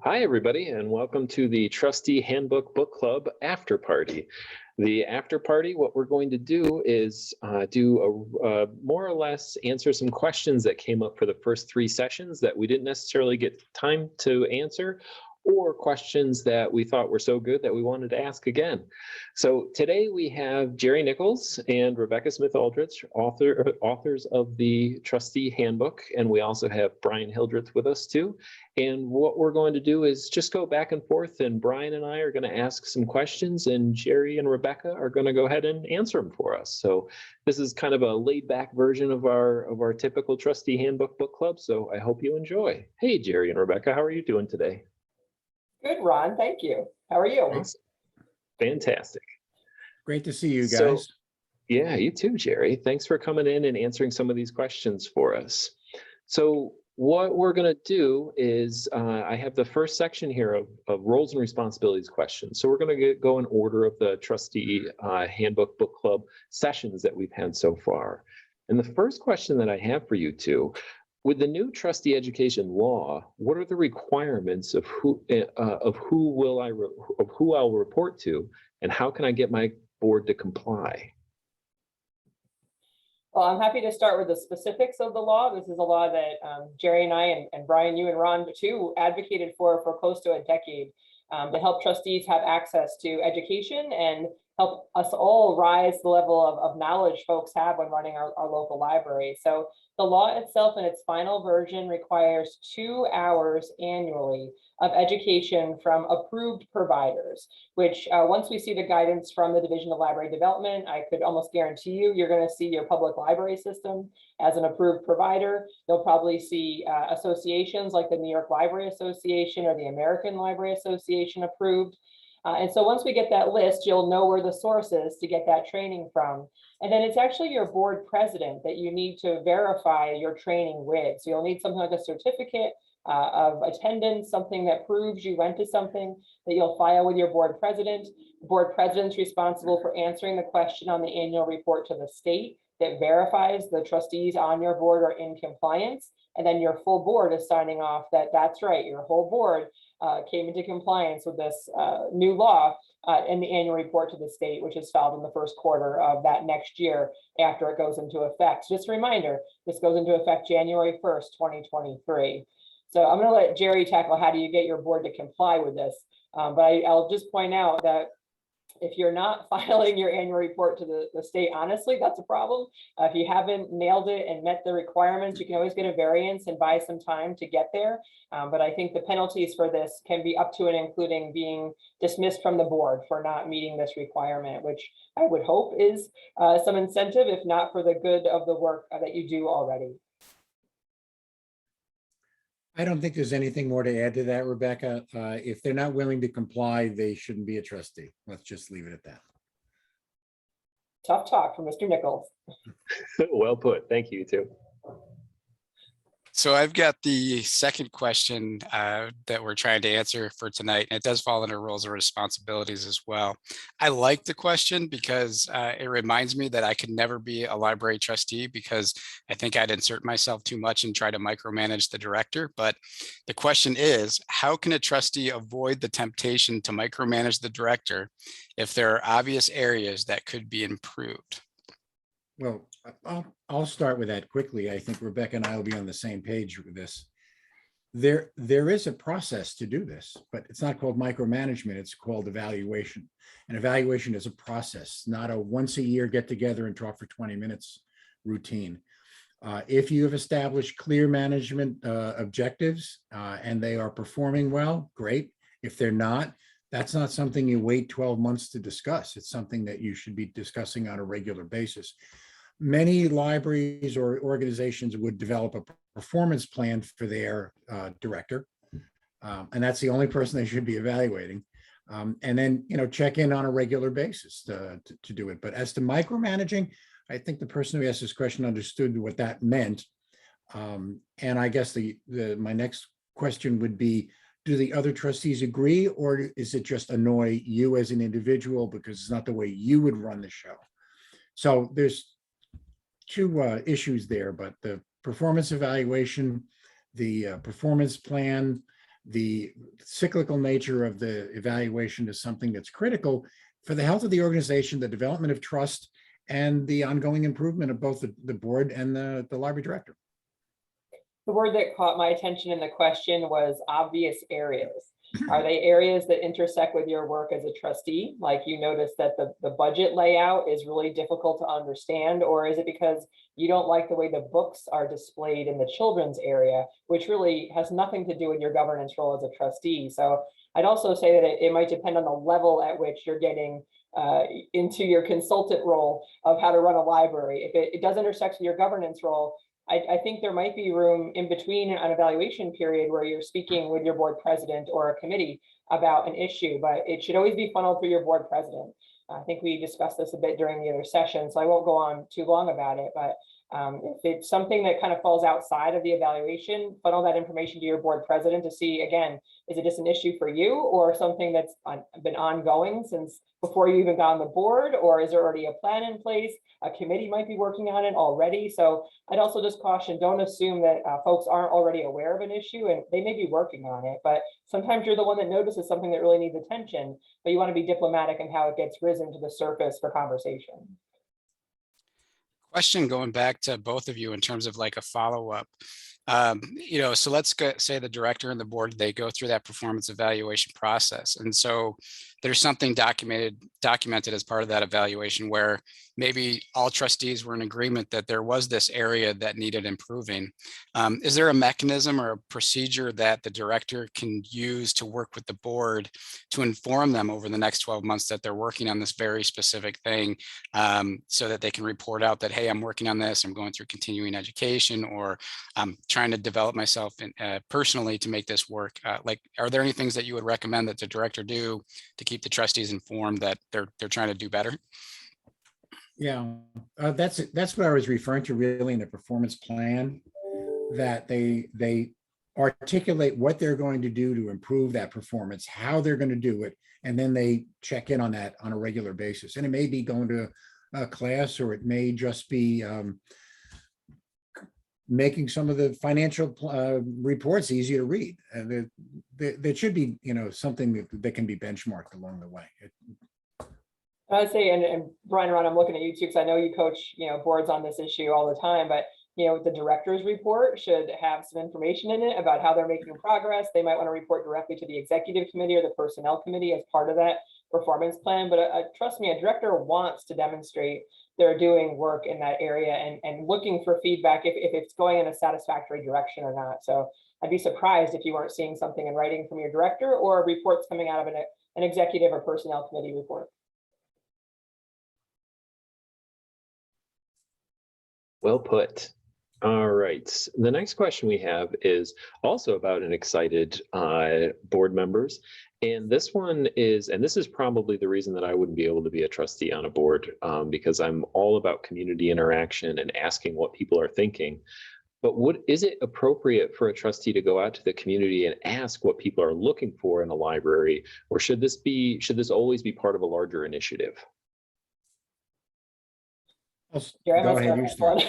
Hi, everybody, and welcome to the Trustee Handbook Book Club After Party. The after party, what we're going to do is more or less answer some questions that came up for the first three sessions that we didn't necessarily get time to answer, or questions that we thought were so good that we wanted to ask again. So today we have Jerry Nichols and Rebecca Smith-Aldrich, authors of the Trustee Handbook, and we also have Brian Hildreth with us too. And what we're going to do is just go back and forth, and Brian and I are going to ask some questions, and Jerry and Rebecca are going to go ahead and answer them for us. So this is kind of a laid-back version of our typical Trustee Handbook book club, so I hope you enjoy. Hey, Jerry and Rebecca, how are you doing today? Good, Ron. Thank you. How are you? Thanks. Fantastic. Great to see you guys. So, yeah, you too, Jerry. Thanks for coming in and answering some of these questions for us. So what we're going to do is I have the first section here of roles and responsibilities questions. So we're going to go in order of the Trustee Handbook Book Club sessions that we've had so far. And the first question that I have for you two, with the new trustee education law, what are the requirements of who I'll report to, and how can I get my board to comply? Well, I'm happy to start with the specifics of the law. This is a law that Jerry and I and Brian, you and Ron too, advocated for close to a decade to help trustees have access to education and help us all rise the level of knowledge folks have when running our local library. So the law itself in its final version requires 2 hours annually of education from approved providers, which once we see the guidance from the Division of Library Development, I could almost guarantee you're going to see your public library system as an approved provider. You'll probably see associations like the New York Library Association or the American Library Association approved. And so once we get that list, you'll know where the source is to get that training from. And then it's actually your board president that you need to verify your training with. So you'll need something like a certificate of attendance, something that proves you went to something that you'll file with your board president. The board president's responsible for answering the question on the annual report to the state that verifies the trustees on your board are in compliance. And then your full board is signing off that that's right, your whole board came into compliance with this new law in the annual report to the state, which is filed in the first quarter of that next year after it goes into effect. So just a reminder, this goes into effect January 1st, 2023. So I'm going to let Jerry tackle how do you get your board to comply with this. But I'll just point out that if you're not filing your annual report to the state, honestly, that's a problem. If you haven't nailed it and met the requirements, you can always get a variance and buy some time to get there. But I think the penalties for this can be up to and including being dismissed from the board for not meeting this requirement, which I would hope is some incentive, if not for the good of the work that you do already. I don't think there's anything more to add to that, Rebecca. If they're not willing to comply, they shouldn't be a trustee. Let's just leave it at that. Tough talk from Mr. Nichols. Well put. Thank you, too. So I've got the second question that we're trying to answer for tonight, and it does fall under roles and responsibilities as well. I like the question because it reminds me that I could never be a library trustee because I think I'd insert myself too much and try to micromanage the director. But the question is, how can a trustee avoid the temptation to micromanage the director if there are obvious areas that could be improved? Well, I'll start with that quickly. I think Rebecca and I will be on the same page with this. There is a process to do this, but it's not called micromanagement. It's called evaluation. And evaluation is a process, not a once a year get together and talk for 20 minutes routine. If you have established clear management objectives and they are performing well, great. If they're not, that's not something you wait 12 months to discuss. It's something that you should be discussing on a regular basis. Many libraries or organizations would develop a performance plan for their director, and that's the only person they should be evaluating. And then, check in on a regular basis to do it. But as to micromanaging, I think the person who asked this question understood what that meant. And I guess my next question would be, do the other trustees agree, or is it just annoy you as an individual because it's not the way you would run the show? So there's two issues there, but the performance evaluation, the performance plan, the cyclical nature of the evaluation is something that's critical for the health of the organization, the development of trust, and the ongoing improvement of both the board and the library director. The word that caught my attention in the question was obvious areas. Are they areas that intersect with your work as a trustee? Like you notice that the budget layout is really difficult to understand, or is it because you don't like the way the books are displayed in the children's area, which really has nothing to do with your governance role as a trustee? So I'd also say that it might depend on the level at which you're getting into your consultant role of how to run a library. If it does intersect with your governance role, I think there might be room in between an evaluation period where you're speaking with your board president or a committee about an issue, but it should always be funneled through your board president. I think we discussed this a bit during the other session, so I won't go on too long about it, but if it's something that kind of falls outside of the evaluation, funnel that information to your board president to see, again, is it just an issue for you or something that's been ongoing since before you even got on the board, or is there already a plan in place? A committee might be working on it already. So I'd also just caution, don't assume that folks aren't already aware of an issue, and they may be working on it, but sometimes you're the one that notices something that really needs attention, but you want to be diplomatic in how it gets risen to the surface for conversation. Question going back to both of you in terms of like a follow-up. So let's say the director and the board, they go through that performance evaluation process. And so there's something documented as part of that evaluation where maybe all trustees were in agreement that there was this area that needed improving. Is there a mechanism or a procedure that the director can use to work with the board to inform them over the next 12 months that they're working on this very specific thing, so that they can report out that, hey, I'm working on this, I'm going through continuing education, or I'm trying to develop myself personally to make this work? Are there any things that you would recommend that the director do to keep the trustees informed that they're trying to do better? Yeah, that's what I was referring to really in the performance plan, that they articulate what they're going to do to improve that performance, how they're going to do it, and then they check in on that on a regular basis. And it may be going to a class, or it may just be making some of the financial reports easy to read. There should be, something that can be benchmarked along the way. I'd say, and Brian, Ron, I'm looking at you too, because I know you coach, boards on this issue all the time, but the director's report should have some information in it about how they're making progress. They might want to report directly to the executive committee or the personnel committee as part of that performance plan. But trust me, a director wants to demonstrate they're doing work in that area and looking for feedback if it's going in a satisfactory direction or not. So I'd be surprised if you weren't seeing something in writing from your director or reports coming out of an executive or personnel committee report. Well put. All right. The next question we have is also about an excited board members. And this one is, and this is probably the reason that I wouldn't be able to be a trustee on a board, because I'm all about community interaction and asking what people are thinking. But is it appropriate for a trustee to go out to the community and ask what people are looking for in a library, or should this always be part of a larger initiative? Go ahead, you start.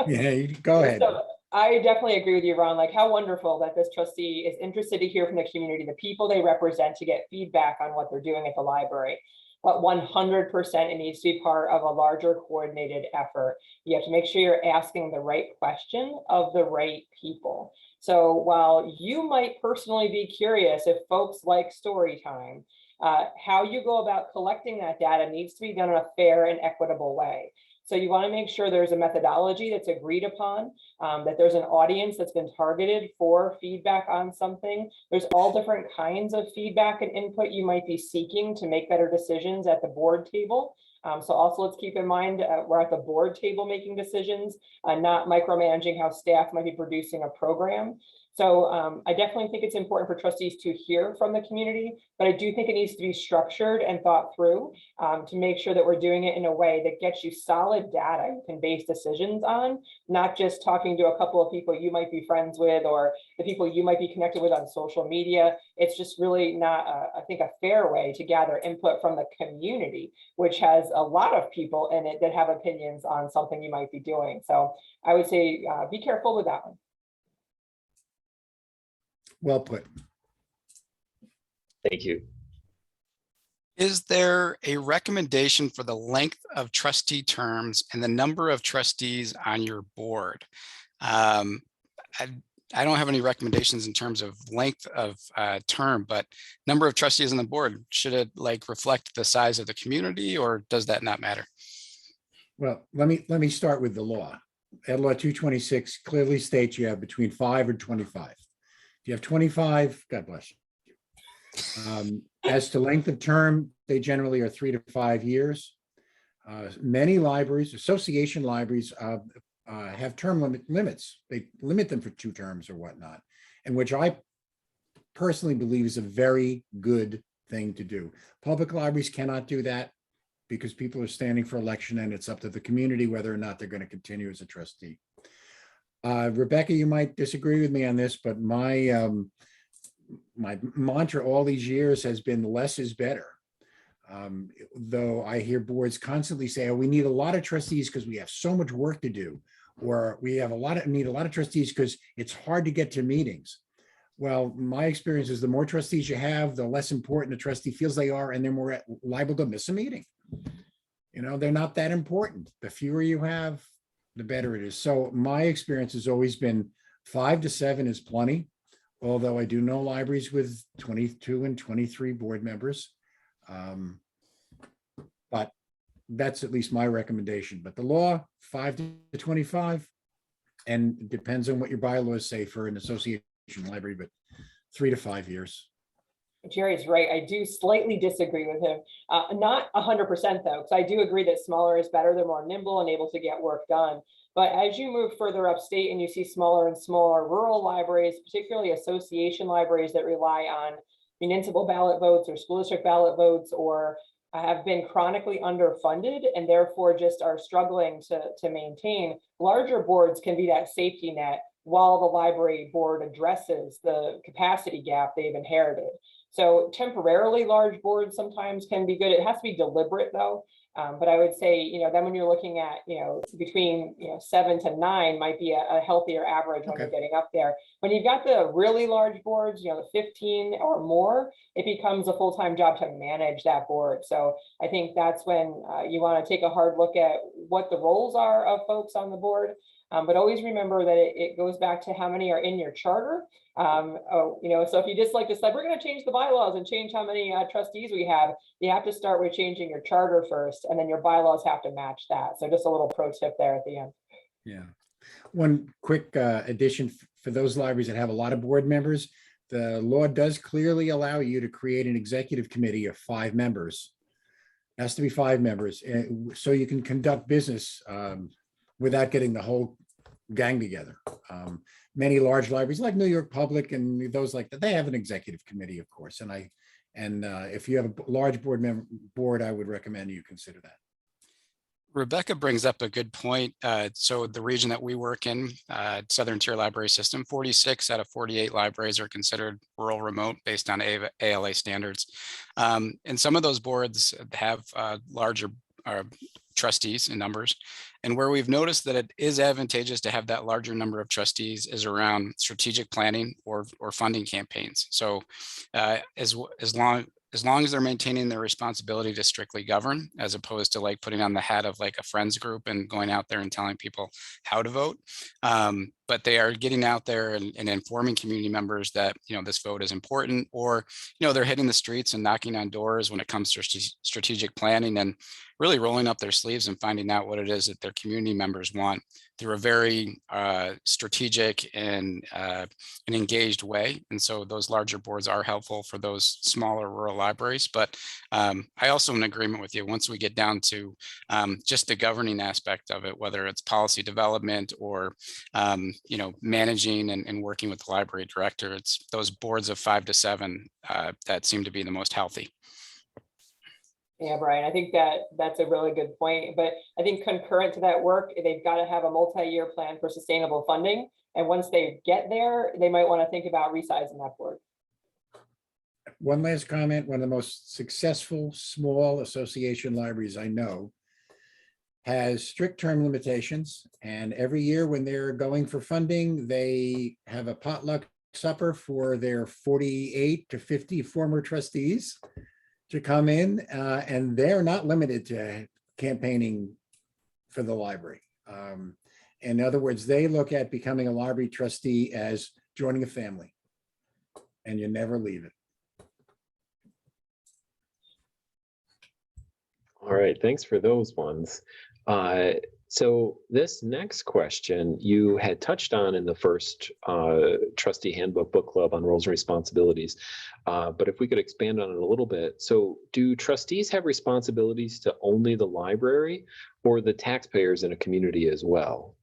Yeah, go ahead. So I definitely agree with you, Ron. Like, how wonderful that this trustee is interested to hear from the community, the people they represent, to get feedback on what they're doing at the library. But 100% it needs to be part of a larger coordinated effort. You have to make sure you're asking the right question of the right people. So while you might personally be curious if folks like story time, how you go about collecting that data needs to be done in a fair and equitable way. So you want to make sure there's a methodology that's agreed upon, that there's an audience that's been targeted for feedback on something. There's all different kinds of feedback and input you might be seeking to make better decisions at the board table. So also let's keep in mind we're at the board table making decisions, not micromanaging how staff might be producing a program. So I definitely think it's important for trustees to hear from the community, but I do think it needs to be structured and thought through to make sure that we're doing it in a way that gets you solid data you can base decisions on, not just talking to a couple of people you might be friends with or the people you might be connected with on social media. It's just really not, I think, a fair way to gather input from the community, which has a lot of people in it that have opinions on something you might be doing. So I would say be careful with that one. Well put. Thank you. Is there a recommendation for the length of trustee terms and the number of trustees on your board? I don't have any recommendations in terms of length of term, but number of trustees on the board, should it like reflect the size of the community, or does that not matter? Well, let me start with the law. Ed Law 226 clearly states you have between 5 and 25. If you have 25, God bless you. As to length of term, they generally are 3 to 5 years. Many libraries, association libraries, have term limits. They limit them for 2 terms or whatnot, and which I personally believe is a very good thing to do. Public libraries cannot do that because people are standing for election, and it's up to the community whether or not they're going to continue as a trustee. Rebecca, you might disagree with me on this, but my mantra all these years has been less is better. Though I hear boards constantly say, oh, we need a lot of trustees because we have so much work to do, or we have need a lot of trustees because it's hard to get to meetings. Well, my experience is the more trustees you have, the less important a trustee feels they are, and they're more liable to miss a meeting. You know, they're not that important. The fewer you have, the better it is. So my experience has always been 5 to 7 is plenty. Although I do know libraries with 22 and 23 board members. But that's at least my recommendation. But the law, 5 to 25, and it depends on what your bylaws say for an association library, but 3 to 5 years. Jerry's right. I do slightly disagree with him. Not 100% though, because I do agree that smaller is better. They're more nimble and able to get work done. But as you move further upstate and you see smaller and smaller rural libraries, particularly association libraries that rely on municipal ballot votes or school district ballot votes, or have been chronically underfunded and therefore just are struggling to maintain, larger boards can be that safety net while the library board addresses the capacity gap they've inherited. So temporarily large boards sometimes can be good. It has to be deliberate though. But I would say, then when you're looking at, between, 7 to 9 might be a healthier average when you're getting up there. When you've got the really large boards, the 15 or more, it becomes a full-time job to manage that board. So I think that's when you want to take a hard look at what the roles are of folks on the board. But always remember that it goes back to how many are in your charter. So if you just like to say, we're going to change the bylaws and change how many trustees we have, you have to start with changing your charter first, and then your bylaws have to match that. So just a little pro tip there at the end. Yeah. One quick addition for those libraries that have a lot of board members, the law does clearly allow you to create an executive committee of 5 members. It has to be 5 members, so you can conduct business without getting the whole gang together. Many large libraries like New York Public and those like that, they have an executive committee, of course. And if you have a large board, I would recommend you consider that. Rebecca brings up a good point. So the region that we work in, Southern Tier Library System, 46 out of 48 libraries are considered rural remote based on ALA standards. And some of those boards have larger trustees in numbers. And where we've noticed that it is advantageous to have that larger number of trustees is around strategic planning or funding campaigns. So as long as they're maintaining their responsibility to strictly govern, as opposed to like putting on the hat of like a friends group and going out there and telling people how to vote. But they are getting out there and informing community members that, this vote is important, or, they're hitting the streets and knocking on doors when it comes to strategic planning and really rolling up their sleeves and finding out what it is that their community members want through a very strategic and an engaged way. And so those larger boards are helpful for those smaller rural libraries. But I also am in agreement with you, once we get down to just the governing aspect of it, whether it's policy development or managing and working with the library director, it's those boards of 5 to 7 that seem to be the most healthy. Yeah, Brian, I think that's a really good point. But I think concurrent to that work, they've got to have a multi-year plan for sustainable funding. And once they get there, they might want to think about resizing that board. One last comment. One of the most successful small association libraries I know has strict term limitations. And every year when they're going for funding, they have a potluck supper for their 48 to 50 former trustees to come in, and they're not limited to campaigning for the library. In other words, they look at becoming a library trustee as joining a family, and you never leave it. All right, thanks for those ones. So this next question you had touched on in the first trustee handbook book club on roles and responsibilities, but if we could expand on it a little bit. So do trustees have responsibilities to only the library or the taxpayers in a community as well?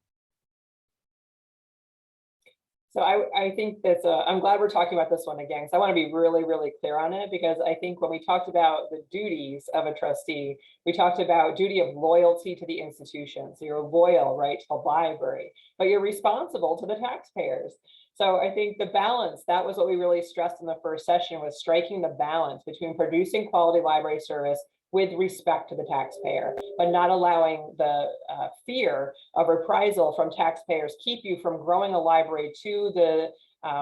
So I think that's I'm glad we're talking about this one again, because I want to be really, really clear on it, because I think when we talked about the duties of a trustee, we talked about duty of loyalty to the institution. So you're loyal, right, to the library, but you're responsible to the taxpayers. So I think the balance, that was what we really stressed in the first session, was striking the balance between producing quality library service with respect to the taxpayer, but not allowing the fear of reprisal from taxpayers keep you from growing a library to the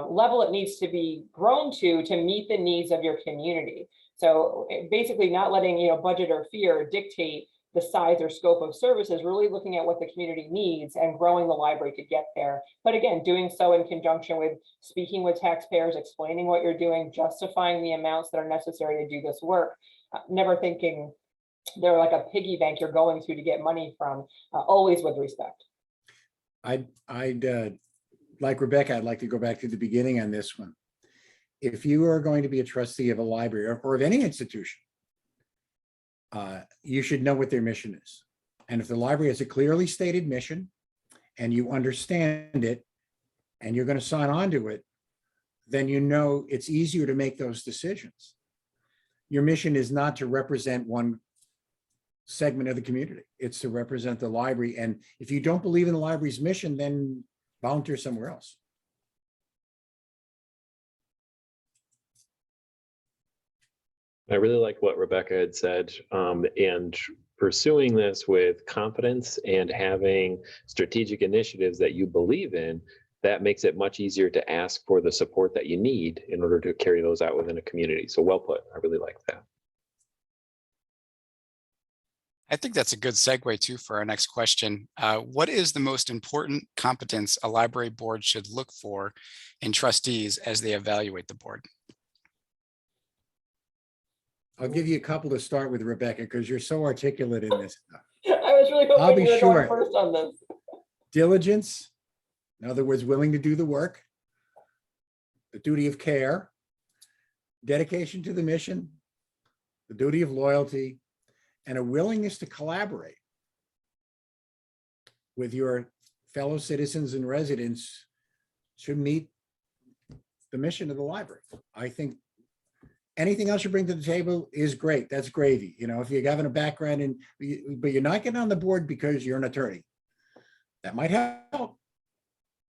level it needs to be grown to meet the needs of your community. So basically not letting budget or fear dictate the size or scope of services, really looking at what the community needs and growing the library to get there. But again, doing so in conjunction with speaking with taxpayers, explaining what you're doing, justifying the amounts that are necessary to do this work. Never thinking they're like a piggy bank you're going to get money from, always with respect. I'd like Rebecca, I'd like to go back to the beginning on this one. If you are going to be a trustee of a library or of any institution, you should know what their mission is. And if the library has a clearly stated mission and you understand it and you're going to sign on to it, then you know it's easier to make those decisions. Your mission is not to represent one segment of the community. It's to represent the library. And if you don't believe in the library's mission, then volunteer somewhere else. I really like what Rebecca had said, and pursuing this with confidence and having strategic initiatives that you believe in, that makes it much easier to ask for the support that you need in order to carry those out within a community. So well put. I really like that. I think that's a good segue too for our next question. What is the most important competence a library board should look for in trustees as they evaluate the board? I'll give you a couple to start with, Rebecca, because you're so articulate in this. I was really I'll hoping be you were short. going first on this. Diligence, in other words, willing to do the work, the duty of care, dedication to the mission, the duty of loyalty, and a willingness to collaborate with your fellow citizens and residents to meet the mission of the library. I think anything else you bring to the table is great. That's gravy. If you're having a background but you're not getting on the board because you're an attorney, that might help.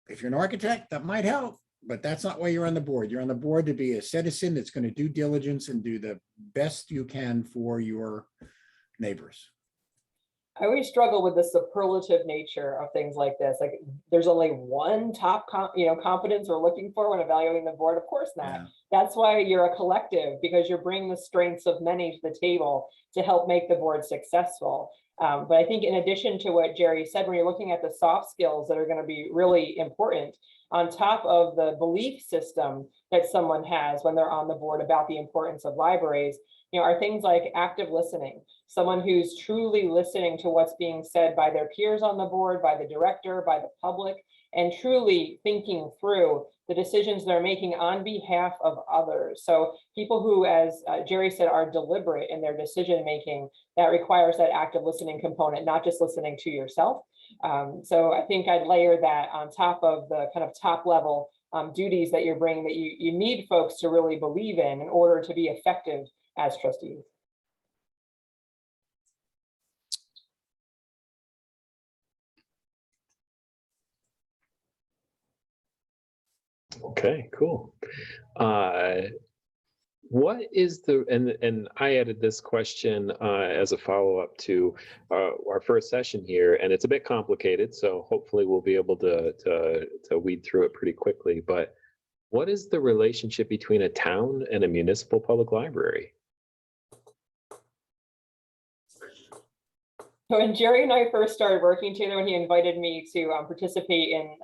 If you're an architect, that might help, but that's not why you're on the board. You're on the board to be a citizen that's going to do diligence and do the best you can for your neighbors. I always struggle with the superlative nature of things like this. Like, there's only one top competence we're looking for when evaluating the board. Of course not. Yeah. That's why you're a collective, because you're bringing the strengths of many to the table to help make the board successful. But I think in addition to what Jerry said, when you're looking at the soft skills that are going to be really important, on top of the belief system that someone has when they're on the board about the importance of libraries, are things like active listening. Someone who's truly listening to what's being said by their peers on the board, by the director, by the public, and truly thinking through the decisions they're making on behalf of others. So people who, as Jerry said, are deliberate in their decision making, that requires that active listening component, not just listening to yourself. So I think I'd layer that on top of the kind of top level duties that you're bringing, that you need folks to really believe in order to be effective as trustees. Okay, cool. What is the, and I added this question as a follow-up to our first session here, and it's a bit complicated, so hopefully we'll be able to weed through it pretty quickly. But What is the relationship between a town and a municipal public library? So when Jerry and I first started working together, when he invited me to participate in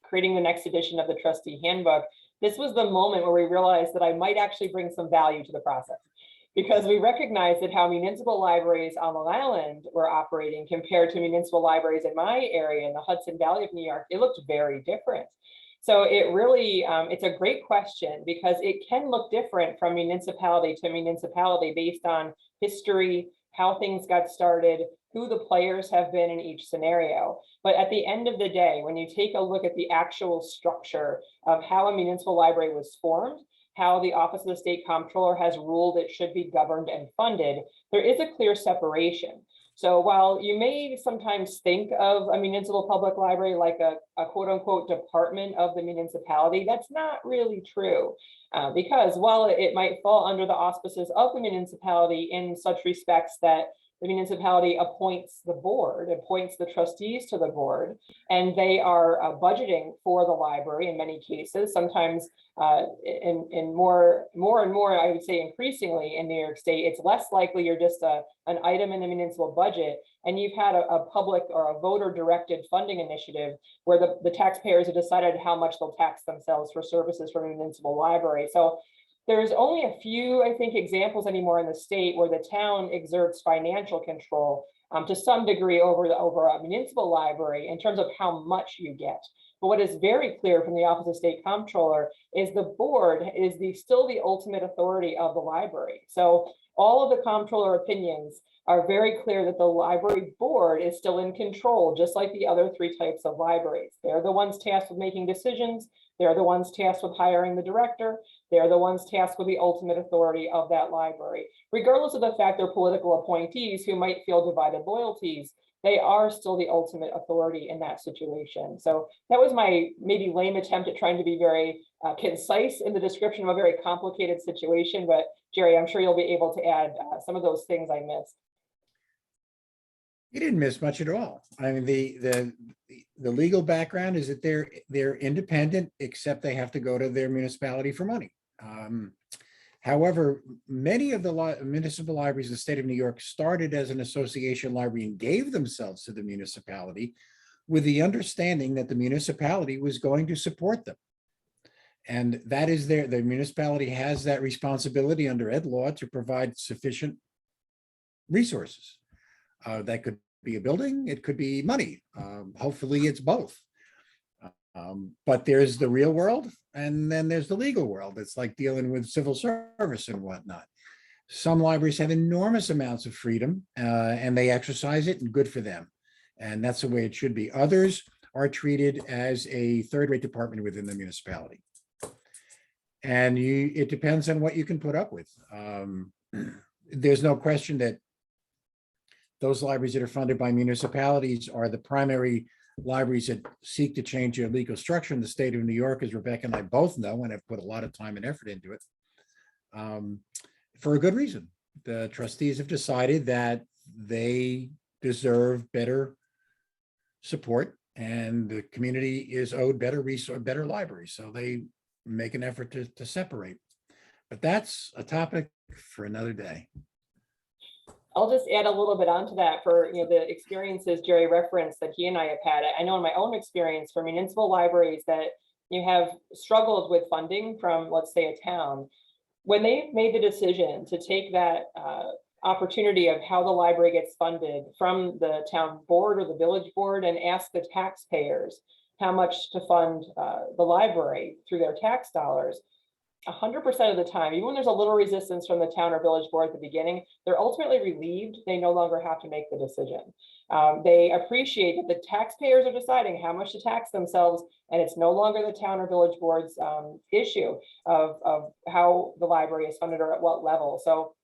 creating the next edition of the Trustee Handbook, this was the moment where we realized that I might actually bring some value to the process, because we recognized that how municipal libraries on Long Island were operating compared to municipal libraries in my area in the Hudson Valley of New York, it looked very different. So it really, it's a great question, because it can look different from municipality to municipality based on history, how things got started, who the players have been in each scenario. But at the end of the day, when you take a look at the actual structure of how a municipal library was formed, how the Office of the State Comptroller has ruled it should be governed and funded, there is a clear separation. So while you may sometimes think of a municipal public library like a quote unquote department of the municipality, that's not really true. Because while it might fall under the auspices of the municipality in such respects that the municipality appoints the board, appoints the trustees to the board, and they are budgeting for the library in many cases, sometimes in more and more, I would say increasingly in New York State, it's less likely you're just an item in the municipal budget, and you've had a public or a voter directed funding initiative where the taxpayers have decided how much they'll tax themselves for services from a municipal library. So there's only a few, I think, examples anymore in the state where the town exerts financial control to some degree over a municipal library in terms of how much you get. But what is very clear from the Office of State Comptroller is the board is still the ultimate authority of the library. So all of the comptroller opinions are very clear that the library board is still in control, just like the other three types of libraries. They're the ones tasked with making decisions. They're the ones tasked with hiring the director. They're the ones tasked with the ultimate authority of that library. Regardless of the fact they're political appointees who might feel divided loyalties, they are still the ultimate authority in that situation. So that was my maybe lame attempt at trying to be very concise in the description of a very complicated situation. But Jerry, I'm sure you'll be able to add some of those things I missed. You didn't miss much at all. I mean, the legal background is that they're independent, except they have to go to their municipality for money. However, many of the municipal libraries in the state of New York started as an association library and gave themselves to the municipality with the understanding that the municipality was going to support them. And that is the municipality has that responsibility under ed law to provide sufficient resources. That could be a building, it could be money. Hopefully it's both. But there's the real world, and then there's the legal world. It's like dealing with civil service and whatnot. Some libraries have enormous amounts of freedom and they exercise it, and good for them. And that's the way it should be. Others are treated as a third-rate department within the municipality. And it depends on what you can put up with. There's no question that those libraries that are funded by municipalities are the primary libraries that seek to change their legal structure in the state of New York, as Rebecca and I both know, and have put a lot of time and effort into it, for a good reason. The trustees have decided that they deserve better support, and the community is owed better libraries, so they make an effort to separate. But that's a topic for another day. I'll just add a little bit onto that for the experiences Jerry referenced that he and I have had. I know in my own experience for municipal libraries that you have struggled with funding from, let's say, a town. When they've made the decision to take that opportunity of how the library gets funded from the town board or the village board and ask the taxpayers how much to fund the library through their tax dollars, 100% of the time, even when there's a little resistance from the town or village board at the beginning, they're ultimately relieved they no longer have to make the decision. They appreciate that the taxpayers are deciding how much to tax themselves, and it's no longer the town or village board's issue of how the library is funded or at what level. So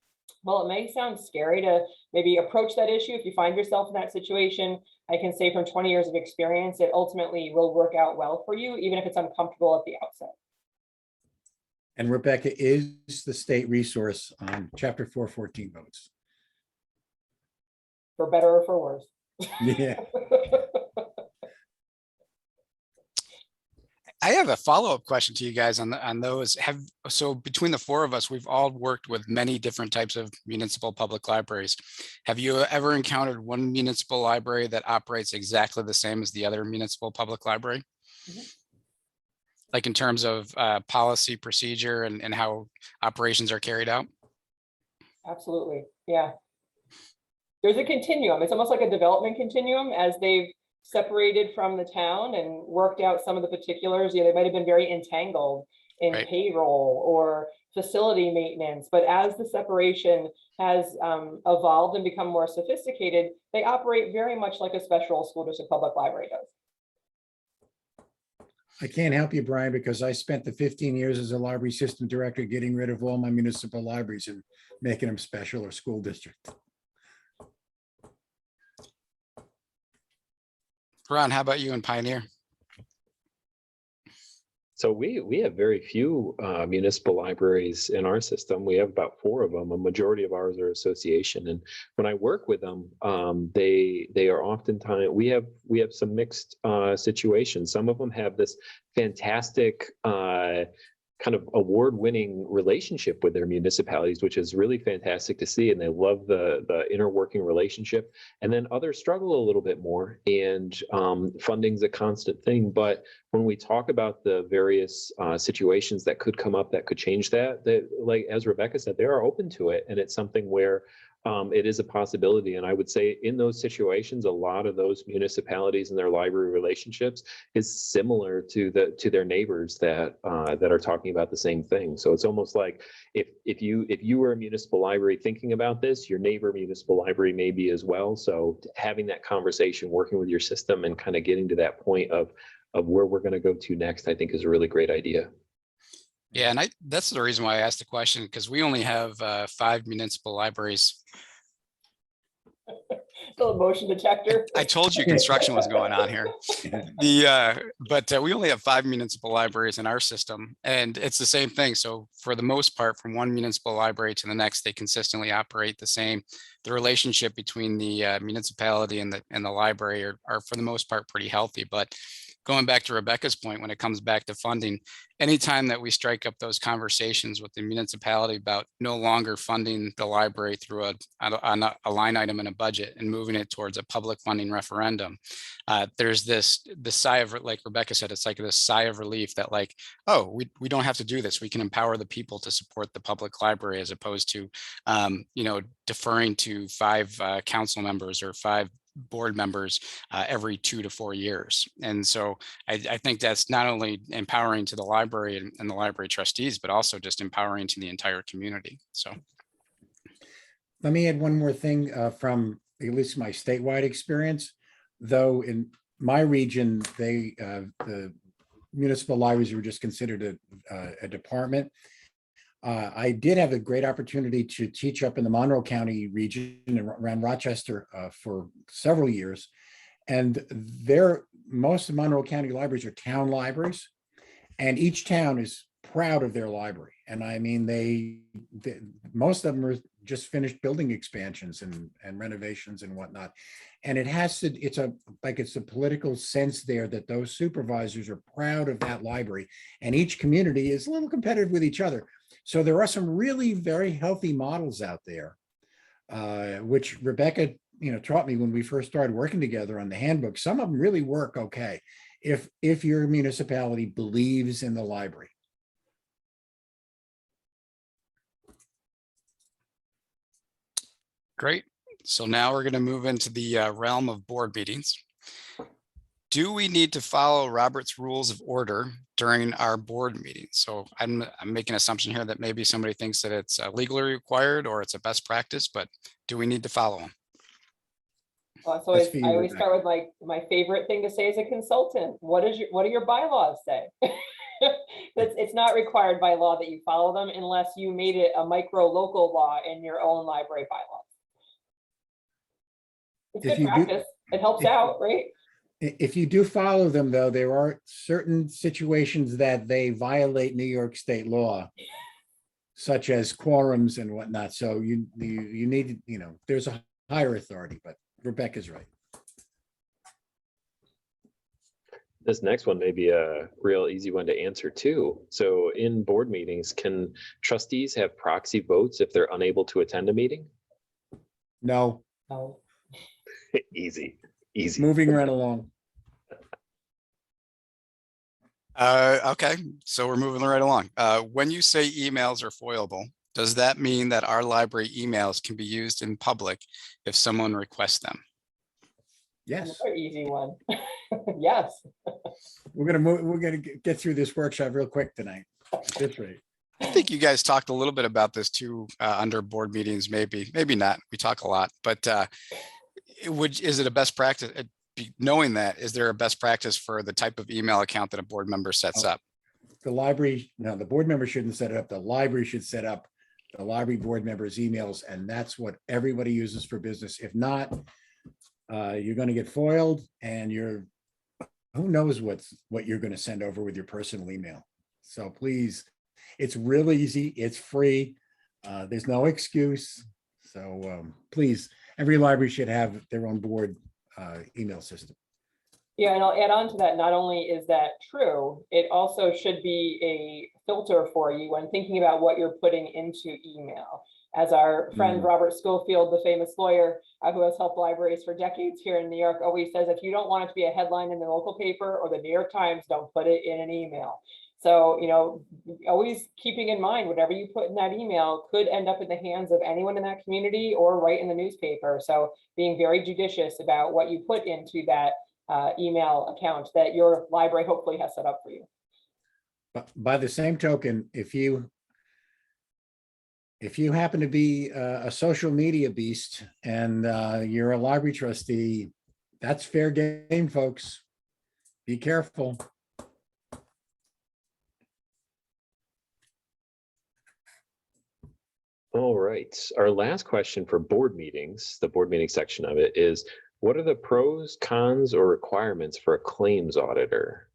while it may sound scary to maybe approach that issue, if you find yourself in that situation, I can say from 20 years of experience, it ultimately will work out well for you, even if it's uncomfortable at the outset. And Rebecca is the state resource on Chapter 414 votes. For better or for worse. Yeah. I have a follow-up question to you guys on those. So between the four of us, we've all worked with many different types of municipal public libraries. Have you ever encountered one municipal library that operates exactly the same as the other municipal public library? Mhm. Like in terms of policy, procedure, and how operations are carried out? Absolutely, yeah. There's a continuum. It's almost like a development continuum as they've separated from the town and worked out some of the particulars. They might have been very entangled in Right. payroll or facility maintenance, but as the separation has evolved and become more sophisticated, they operate very much like a special school district public library does. I can't help you, Brian, because I spent the 15 years as a library system director getting rid of all my municipal libraries and making them special or school district. Ron, how about you in Pioneer? So we have very few municipal libraries in our system. We have about 4 of them. A majority of ours are association. And when I work with them, they are oftentimes, we have some mixed situations. Some of them have this fantastic kind of award-winning relationship with their municipalities, which is really fantastic to see. And they love the inner working relationship. And then others struggle a little bit more, and funding's a constant thing. But when we talk about the various situations that could come up that could change that, like as Rebecca said, they are open to it. And it's something where it is a possibility. And I would say in those situations, a lot of those municipalities and their library relationships is similar to their neighbors that are talking about the same thing. So it's almost like if you were a municipal library thinking about this, your neighbor municipal library may be as well. So having that conversation, working with your system, and kind of getting to that point of where we're going to go to next, I think is a really great idea. Yeah, and that's the reason why I asked the question, because we only have 5 municipal libraries. Little motion detector. I told you construction was going on here. But we only have 5 municipal libraries in our system, and it's the same thing. So for the most part, from one municipal library to the next, they consistently operate the same. The relationship between the municipality and the library are for the most part pretty healthy. But going back to Rebecca's point, when it comes back to funding, anytime that we strike up those conversations with the municipality about no longer funding the library through a line item in a budget and moving it towards a public funding referendum, there's the sigh of, like Rebecca said, it's like this sigh of relief that like, oh, we don't have to do this. We can empower the people to support the public library, as opposed to, deferring to 5 council members or 5 board members every 2 to 4 years. And so I think that's not only empowering to the library and the library trustees, but also just empowering to the entire community. So Let me add one more thing from at least my statewide experience. Though in my region, the municipal libraries were just considered a department. I did have a great opportunity to teach up in the Monroe County region around Rochester for several years. And most of Monroe County libraries are town libraries, and each town is proud of their library. And I mean, most of them are just finished building expansions and renovations and whatnot. And it's a political sense there that those supervisors are proud of that library, and each community is a little competitive with each other. So there are some really very healthy models out there, which Rebecca, taught me when we first started working together on the handbook. Some of them really work okay if your municipality believes in the library. great. So now we're going to move into the realm of board meetings. Do we need to follow Robert's Rules of Order during our board meetings? So I'm making an assumption here that maybe somebody thinks that it's legally required or it's a best practice, but do we need to follow them? Well, so I always start with my favorite thing to say as a consultant. What do your bylaws say? It's not required by law that you follow them unless you made it a micro local law in your own library bylaws. It's good practice. It helps out, right? If you do follow them, though, there are certain situations that they violate New York state law, such as quorums and whatnot. So you need, there's a higher authority, but Rebecca's right. This next one may be a real easy one to answer too. So in board meetings, can trustees have proxy votes if they're unable to attend a meeting? No, No. Easy, easy. moving right along. Okay, so we're moving right along. When you say emails are foilable, does that mean that our library emails can be used in public if someone requests them? Yes, Another easy one. Yes. we're gonna get through this workshop real quick tonight at this rate. I think you guys talked a little bit about this too, under board meetings, maybe not. We talk a lot, but is it a best practice? Knowing that, is there a best practice for the type of email account that a board member sets up? The library, no, the board member shouldn't set it up. The library should set up the library board members' emails, and that's what everybody uses for business. If not, you're gonna get foiled, and who knows what you're gonna send over with your personal email. So please, it's real easy, it's free, there's no excuse. So please, every library should have their own board email system. Yeah, and I'll add on to that. Not only is that true, it also should be a filter for you when thinking about what you're putting into email. As our friend Robert Schofield, the famous lawyer who has helped libraries for decades here in New York, always says, if you don't want it to be a headline in the local paper or the New York Times, don't put it in an email. So, always keeping in mind, whatever you put in that email could end up in the hands of anyone in that community or right in the newspaper. So being very judicious about what you put into that email account that your library hopefully has set up for you. But by the same token, if you happen to be a social media beast and you're a library trustee, that's fair game, folks. Be careful. All right. Our last question for board meetings, the board meeting section of it, is what are the pros, cons, or requirements for a claims auditor?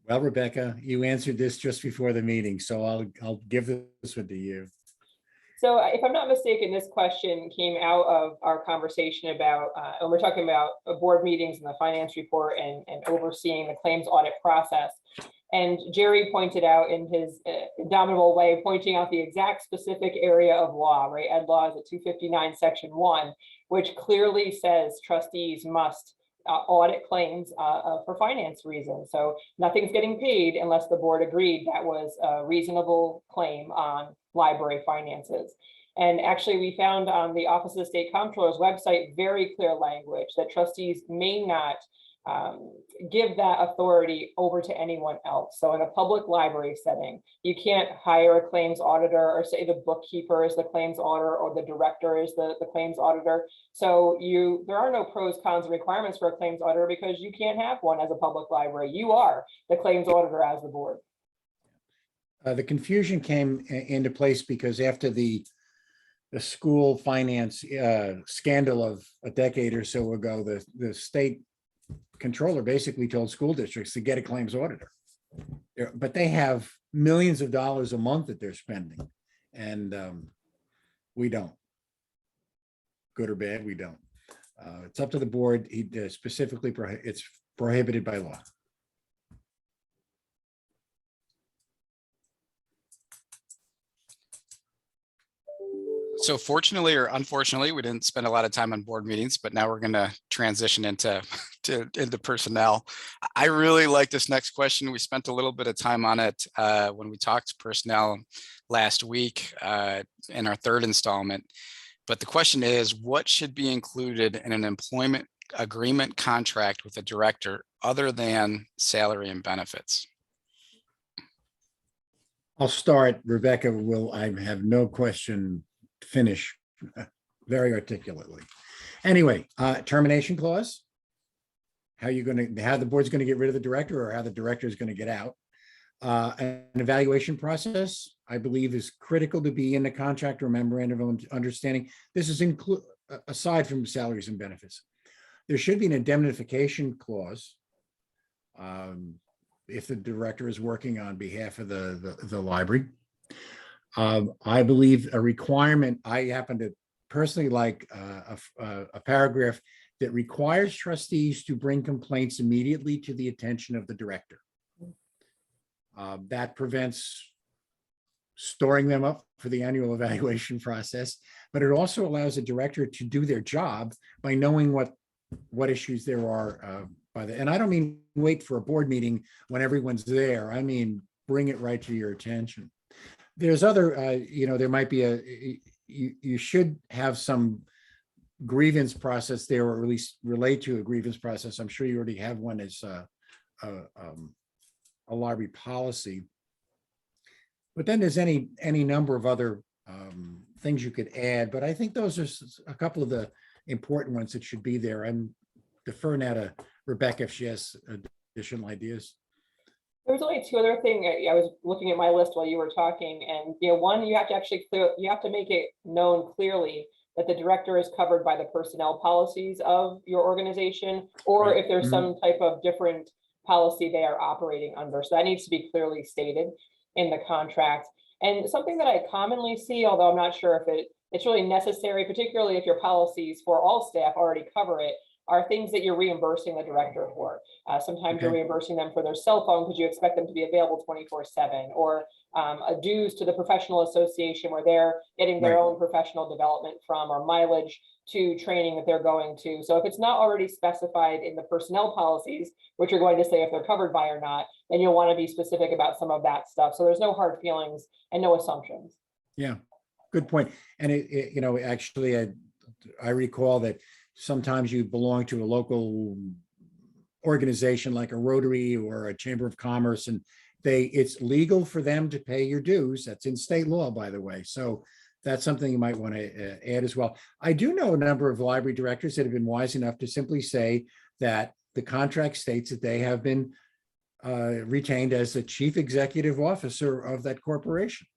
Well, Rebecca, you answered this just before the meeting, so I'll give this one to you. So if I'm not mistaken, this question came out of our conversation about, and we're talking about board meetings and the finance report and overseeing the claims audit process. And Jerry pointed out in his indomitable way, pointing out the exact specific area of law, right? Ed law is at 259 section 1, which clearly says trustees must audit claims for finance reasons. So nothing's getting paid unless the board agreed that was a reasonable claim on library finances. And actually, we found on the Office of the State Comptroller's website very clear language that trustees may not give that authority over to anyone else. So in a public library setting, you can't hire a claims auditor or say the bookkeeper is the claims auditor or the director is the claims auditor. So there are no pros, cons, and requirements for a claims auditor because you can't have one as a public library. You are the claims auditor as the board. The confusion came into place because after the school finance scandal of a decade or so ago, the state controller basically told school districts to get a claims auditor. But they have millions of dollars a month that they're spending, and we don't. Good or bad, we don't. It's up to the board. Specifically, it's prohibited by law. So fortunately or unfortunately, we didn't spend a lot of time on board meetings, but now we're going to transition into personnel. I really like this next question. We spent a little bit of time on it when we talked personnel last week in our third installment. But the question is, what should be included in an employment agreement contract with a director other than salary and benefits? I'll start. Rebecca I have no question finish very articulately. Anyway, termination clause. How the board's going to get rid of the director or how the director is going to get out. An evaluation process, I believe, is critical to be in the contract or memorandum of understanding. This is aside from salaries and benefits. There should be an indemnification clause if the director is working on behalf of the library. I believe a requirement, I happen to personally like a paragraph that requires trustees to bring complaints immediately to the attention of the director. That prevents storing them up for the annual evaluation process, but it also allows a director to do their job by knowing what issues there are and I don't mean wait for a board meeting when everyone's there. I mean, bring it right to your attention. There's other, there might be you should have some grievance process there, or at least relate to a grievance process. I'm sure you already have one as a library policy. But then there's any number of other things you could add. But I think those are a couple of the important ones that should be there. I'm deferring now to Rebecca if she has additional ideas. There's only two other things. I was looking at my list while you were talking, and one, you have to make it known clearly that the director is covered by the personnel policies of your organization, or Right. if there's some type of different policy they are operating under. So that needs to be clearly stated in the contract. And something that I commonly see, although I'm not sure if it's really necessary, particularly if your policies for all staff already cover it, are things that you're reimbursing the director for. Sometimes you're reimbursing them for their cell phone because you expect them to be available 24/7, or a dues to the professional association where they're getting their Right. own professional development from, or mileage to training that they're going to. So if it's not already specified in the personnel policies, which you're going to say if they're covered by or not, then you'll want to be specific about some of that stuff. So there's no hard feelings and no assumptions. Yeah, good point. And actually, I recall that sometimes you belong to a local organization like a Rotary or a Chamber of Commerce, and it's legal for them to pay your dues. That's in state law, by the way. So that's something you might want to add as well. I do know a number of library directors that have been wise enough to simply say that the contract states that they have been retained as the chief executive officer of that corporation.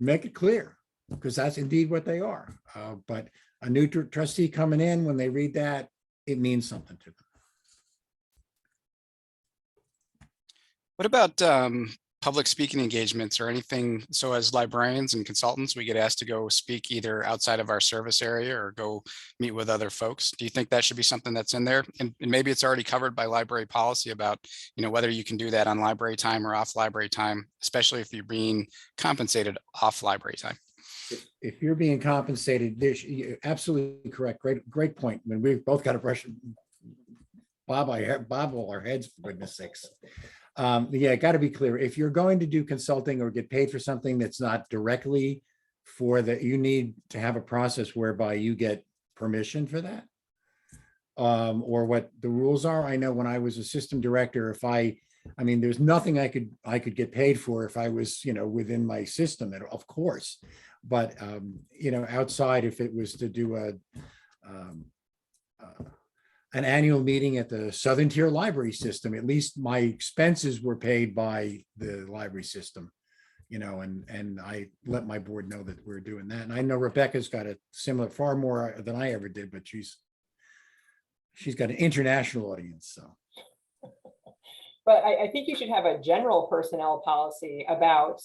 Make it clear, because that's indeed what they are. But a new trustee coming in, when they read that, it means something to them. What about public speaking engagements or anything? So as librarians and consultants, we get asked to go speak either outside of our service area or go meet with other folks. Do you think that should be something that's in there? And maybe it's already covered by library policy about, whether you can do that on library time or off library time, especially if you're being compensated off library time. If you're being compensated, you're absolutely correct. Great point. I mean, we've both got to brush bobble our heads, for goodness sakes. Yeah, got to be clear. If you're going to do consulting or get paid for something that's not directly for that, you need to have a process whereby you get permission for that, or what the rules are. I know when I was a system director, there's nothing I could get paid for if I was, within my system, of course. But outside, if it was to do an annual meeting at the Southern Tier Library System, at least my expenses were paid by the library system, and I let my board know that we're doing that. And I know Rebecca's got a similar, far more than I ever did, but she's got an international audience, so. But I think you should have a general personnel policy about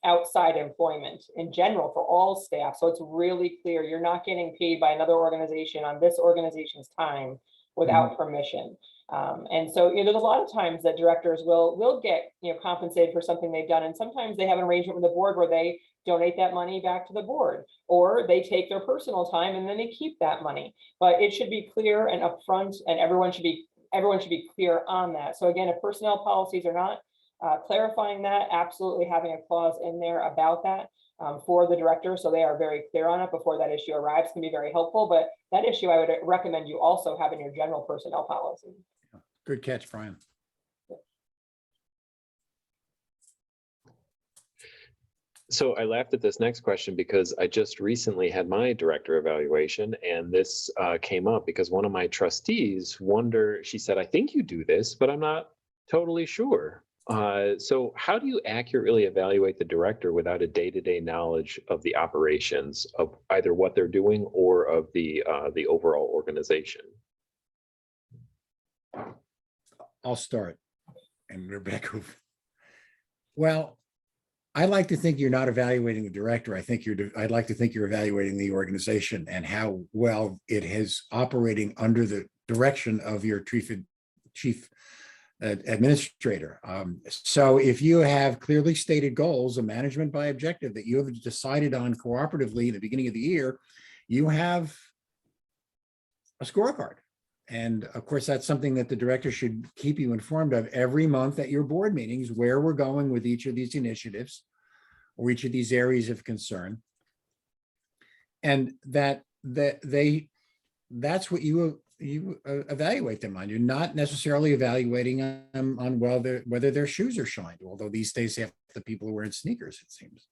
outside employment in general for all staff. So it's really clear you're not getting paid by another organization on this organization's time without permission. And so there's a lot of times that directors will get compensated for something they've done. And sometimes they have an arrangement with the board where they donate that money back to the board, or they take their personal time and then they keep that money. But it should be clear and upfront, and everyone should be clear on that. So again, if personnel policies are not clarifying that, absolutely having a clause in there about that for the director, so they are very clear on it before that issue arrives, can be very helpful. But that issue I would recommend you also have in your general personnel policy. Good catch, Brian. So I laughed at this next question because I just recently had my director evaluation, and this came up because one of my trustees she said, I think you do this, but I'm not totally sure. So how do you accurately evaluate the director without a day-to-day knowledge of the operations of either what they're doing or of the overall organization? I'll start, and Rebecca. Well, I like to think you're not evaluating the director. I'd like to think you're evaluating the organization and how well it is operating under the direction of your chief administrator. So if you have clearly stated goals, a management by objective that you have decided on cooperatively at the beginning of the year, you have a scorecard. And of course, that's something that the director should keep you informed of every month at your board meetings, where we're going with each of these initiatives or each of these areas of concern. And that's what you evaluate them on. You're not necessarily evaluating them on whether their shoes are shined, although these days half the people are wearing sneakers, it seems.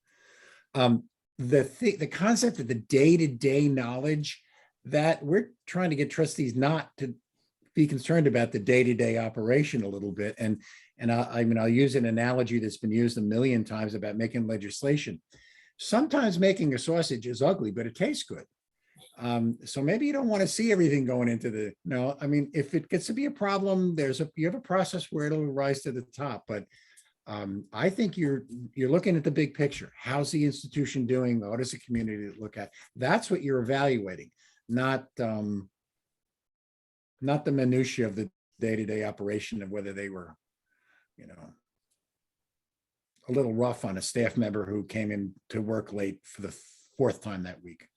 The concept of the day-to-day knowledge, that we're trying to get trustees not to be concerned about the day-to-day operation a little bit. And I'll use an analogy that's been used a million times about making legislation. Sometimes making a sausage is ugly, but it tastes good. So maybe you don't want to see everything going into if it gets to be a problem, you have a process where it'll rise to the top. But I think you're looking at the big picture. How's the institution doing? What does the community look at? That's what you're evaluating, not the minutia of the day-to-day operation of whether they were, a little rough on a staff member who came in to work late for the fourth time that week.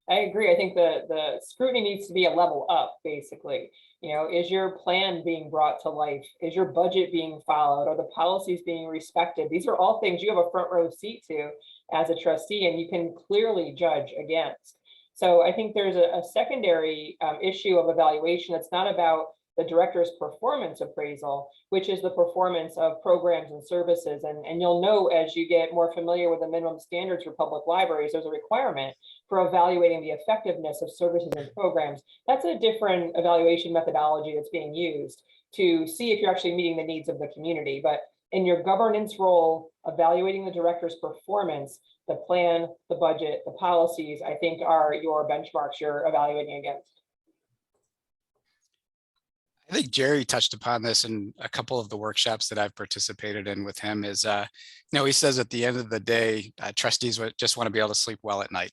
I agree. I think the scrutiny needs to be a level up, basically. Is your plan being brought to life? Is your budget being followed? Are the policies being respected? These are all things you have a front row seat to as a trustee, and you can clearly judge against. So I think there's a secondary issue of evaluation that's not about the director's performance appraisal, which is the performance of programs and services. And you'll know, as you get more familiar with the minimum standards for public libraries, there's a requirement for evaluating the effectiveness of services and programs. That's a different evaluation methodology that's being used to see if you're actually meeting the needs of the community. But in your governance role, evaluating the director's performance, the plan, the budget, the policies, I think are your benchmarks you're evaluating against. I think Jerry touched upon this in a couple of the workshops that I've participated in with him. Is he says at the end of the day, trustees just want to be able to sleep well at night.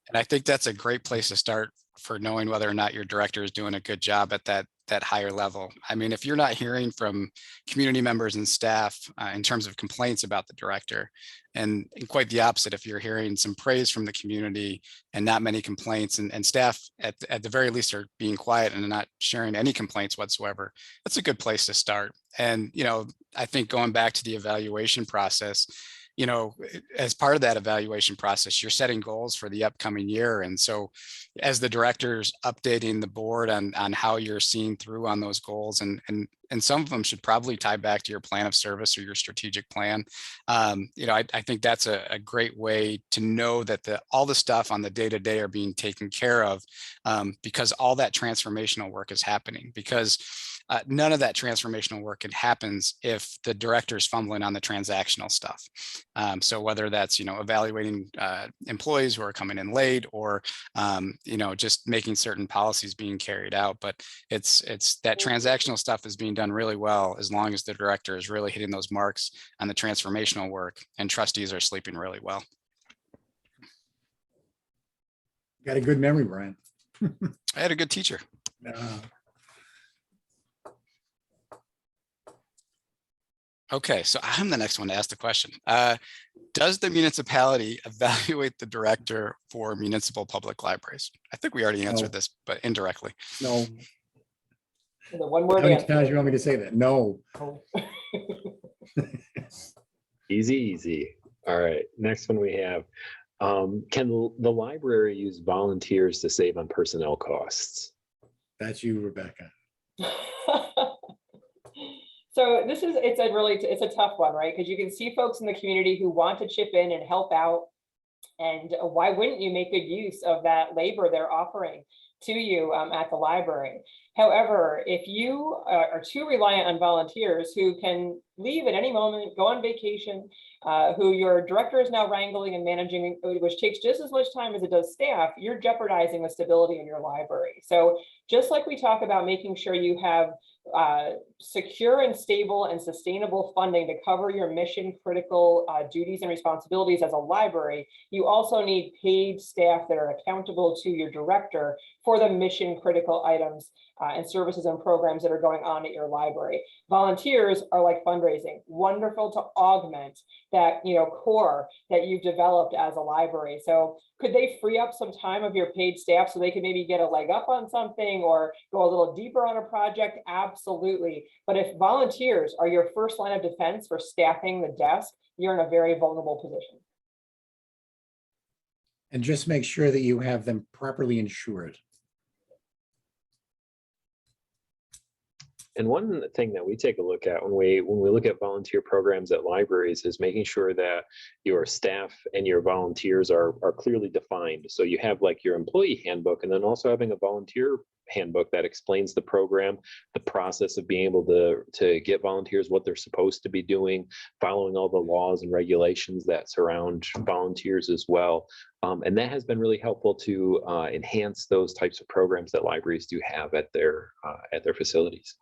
And I think that's a great place to start for knowing whether or not your director is doing a good job at that higher level. I mean, if you're not hearing from community members and staff in terms of complaints about the director, and quite the opposite, if you're hearing some praise from the community and not many complaints, and staff at the very least are being quiet and not sharing any complaints whatsoever, that's a good place to start. And, I think going back to the evaluation process, as part of that evaluation process, you're setting goals for the upcoming year. And so as the director's updating the board on how you're seeing through on those goals, and some of them should probably tie back to your plan of service or your strategic plan. I think that's a great way to know that all the stuff on the day-to-day are being taken care of, because all that transformational work is happening. Because none of that transformational work happens if the director's fumbling on the transactional stuff. So whether that's, evaluating employees who are coming in late, or, just making certain policies being carried out. But it's that transactional stuff is being done really well, as long as the director is really hitting those marks on the transformational work, and trustees are sleeping really well. Got a good memory, Brian. I had a good teacher. Okay, so I'm the next one to ask the question. Does the municipality evaluate the director for municipal public libraries? I think we already answered this, but indirectly. No. The one word How many answer. times you want me to say that? No. Easy. All right, next one we have. Can the library use volunteers to save on personnel costs? That's you, Rebecca. So it's a tough one, right? Because you can see folks in the community who want to chip in and help out. And why wouldn't you make good use of that labor they're offering to you at the library? However, if you are too reliant on volunteers who can leave at any moment, go on vacation, who your director is now wrangling and managing, which takes just as much time as it does staff, you're jeopardizing the stability in your library. So just like we talk about making sure you have secure and stable and sustainable funding to cover your mission critical duties and responsibilities as a library, you also need paid staff that are accountable to your director for the mission critical items and services and programs that are going on at your library. Volunteers are like fundraising, wonderful to augment that core that you've developed as a library. So could they free up some time of your paid staff so they can maybe get a leg up on something or go a little deeper on a project? Absolutely. But if volunteers are your first line of defense for staffing the desk, you're in a very vulnerable position. And just make sure that you have them properly insured. And one thing that we take a look at when we look at volunteer programs at libraries is making sure that your staff and your volunteers are clearly defined. So you have like your employee handbook, and then also having a volunteer handbook that explains the program, the process of being able to get volunteers, what they're supposed to be doing, following all the laws and regulations that surround volunteers as well. And that has been really helpful to enhance those types of programs that libraries do have at their facilities.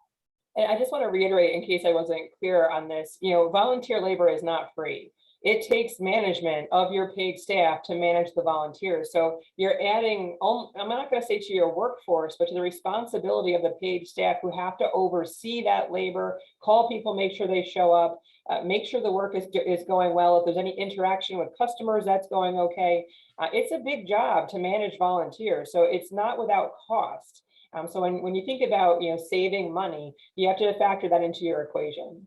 And I just want to reiterate, in case I wasn't clear on this, volunteer labor is not free. It takes management of your paid staff to manage the volunteers. So you're adding, I'm not going to say to your workforce, but to the responsibility of the paid staff who have to oversee that labor, call people, make sure they show up, make sure the work is going well. If there's any interaction with customers, that's going okay. It's a big job to manage volunteers. So it's not without cost. So when you think about saving money, you have to factor that into your equation.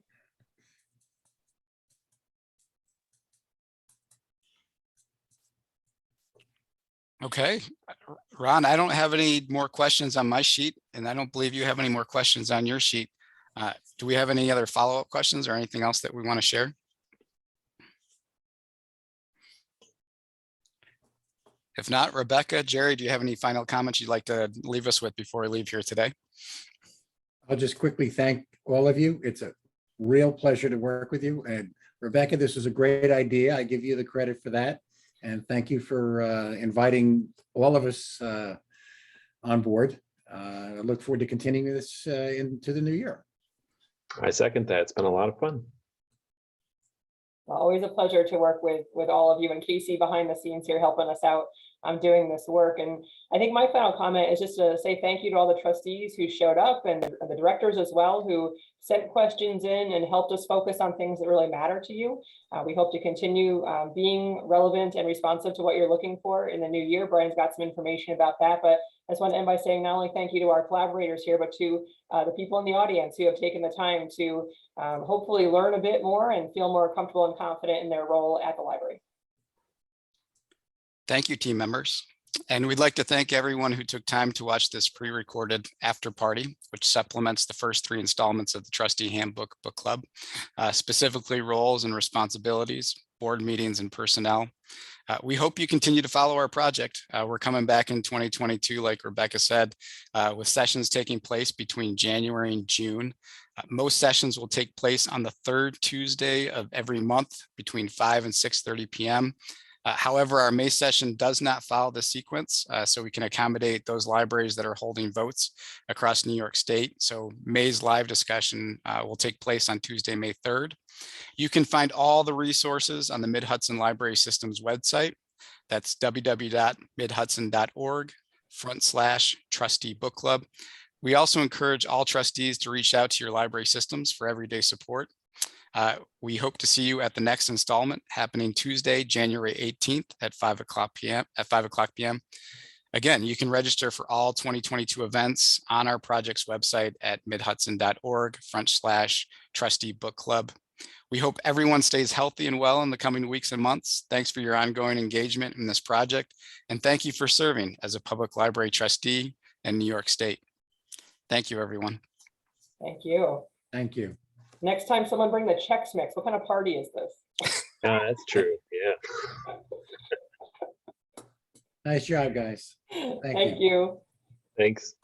Okay, Ron, I don't have any more questions on my sheet, and I don't believe you have any more questions on your sheet. Do we have any other follow-up questions or anything else that we want to share? If not, Rebecca, Jerry, do you have any final comments you'd like to leave us with before we leave here today? I'll just quickly thank all of you. It's a real pleasure to work with you. And Rebecca, this was a great idea. I give you the credit for that. And thank you for inviting all of us on board. I look forward to continuing this into the new year. I second that. It's been a lot of fun. Always a pleasure to work with all of you, and Casey behind the scenes here helping us out doing this work. And I think my final comment is just to say thank you to all the trustees who showed up, and the directors as well, who sent questions in and helped us focus on things that really matter to you. We hope to continue being relevant and responsive to what you're looking for in the new year. Brian's got some information about that, but I just want to end by saying not only thank you to our collaborators here, but to the people in the audience who have taken the time to hopefully learn a bit more and feel more comfortable and confident in their role at the library. Thank you, team members. And we'd like to thank everyone who took time to watch this pre-recorded after party, which supplements the first 3 installments of the Trustee Handbook Book Club, specifically roles and responsibilities, board meetings, and personnel. We hope you continue to follow our project. We're coming back in 2022, like Rebecca said, with sessions taking place between January and June. Most sessions will take place on the 3rd Tuesday of every month between 5 and 6:30 p.m. However, our May session does not follow the sequence, so we can accommodate those libraries that are holding votes across New York State. So May's live discussion will take place on Tuesday, May 3rd. You can find all the resources on the Mid-Hudson Library Systems website. That's www.midhudson.org/trustee book club. We also encourage all trustees to reach out to your library systems for everyday support. We hope to see you at the next installment happening Tuesday, January 18th at 5 o'clock p.m. Again, you can register for all 2022 events on our project's website at midhudson.org/trustee book club. We hope everyone stays healthy and well in the coming weeks and months. Thanks for your ongoing engagement in this project. And thank you for serving as a public library trustee in New York State. Thank you, everyone. Thank you. Thank you. Next time someone bring the Chex Mix. What kind of party is this? That's true. Yeah. Nice job, guys. Thank you. Thanks.